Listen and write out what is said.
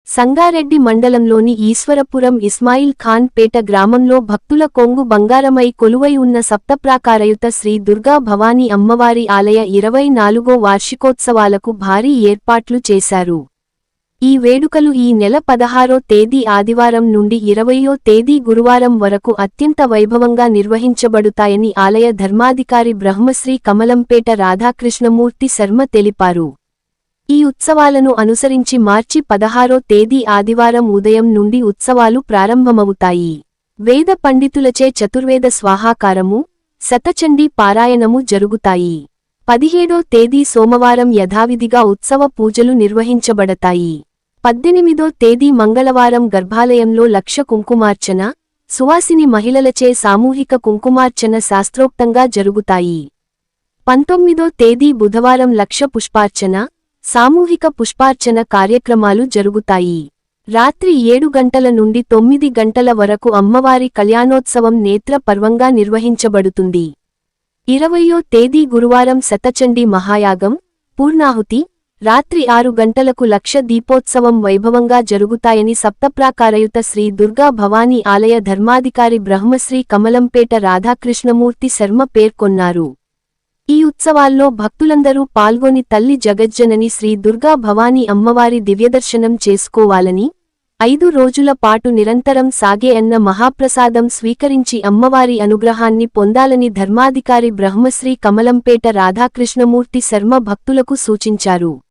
సంగారెడ్డి మండలంలోని ఈశ్వరపురం ఇస్మాయిల్ ఖాన్ పేట గ్రామంలో భక్తుల కొంగు బంగారమై కొలువై ఉన్న సప్తప్రాకారయుత శ్రీ దుర్గా భవానీ అమ్మవారి ఆలయ 24వ వార్షికోత్సవాలకు భారీ ఏర్పాట్లు చేశారు. ఈ వేడుకలు ఈ నెల 16వ తేదీ ఆదివారం నుండి 20వ తేదీ గురువారం వరకు అత్యంత వైభవంగా నిర్వహించబడుతాయని ఆలయ ధర్మాధికారి బ్రహ్మశ్రీ కమలంపేట రాధాకృష్ణమూర్తి శర్మ తెలిపారు. ఈ ఉత్సవాలను అనుసరించి మార్చి 16వ తేదీ ఆదివారం ఉదయం నుండి ఉత్సవాలు ప్రారంభమవుతాయి. వేద పండితులచే చతుర్వేద స్వాహాకారము, శతచండీ పారాయణము జరుగుతాయి. 17వ తేదీ సోమవారం యథావిధిగా ఉత్సవ పూజలు నిర్వహించబడతాయి. 18వ తేదీ మంగళవారం గర్భాలయంలో లక్ష కుంకుమార్చన, సువాసిని మహిళలచే సామూహిక కుంకుమార్చన శాస్త్రోక్తంగా జరుగుతాయి. 19వ తేదీ బుధవారం లక్ష పుష్పార్చన, సామూహిక పుష్పార్చన కార్యక్రమాలు జరుగుతాయి. రాత్రి 7 గంటల నుండి 9 గంటల వరకు అమ్మవారి కళ్యాణోత్సవం నేత్ర పర్వంగా నిర్వహించబడుతుంది. 20వ తేదీ గురువారం శతచండీ మహాయాగం, పూర్ణాహుతి, రాత్రి 6 గంటలకు లక్ష దీపోత్సవం వైభవంగా జరుగుతాయని సప్తప్రాకారయుత శ్రీ దుర్గా భవానీ ఆలయ ధర్మాధికారి బ్రహ్మశ్రీ కమలంపేట రాధాకృష్ణమూర్తి శర్మ పేర్కొన్నారు. ఈ ఉత్సవాల్లో భక్తులందరూ పాల్గొని తల్లి జగజ్జనని శ్రీ దుర్గా భవానీ అమ్మవారి దివ్యదర్శనం చేసుకోవాలని, 5 రోజుల పాటు నిరంతరం సాగే అన్న మహాప్రసాదం స్వీకరించి అమ్మవారి అనుగ్రహాన్ని పొందాలని ధర్మాధికారి బ్రహ్మశ్రీ కమలంపేట రాధాకృష్ణమూర్తి శర్మ భక్తులకు సూచించారు.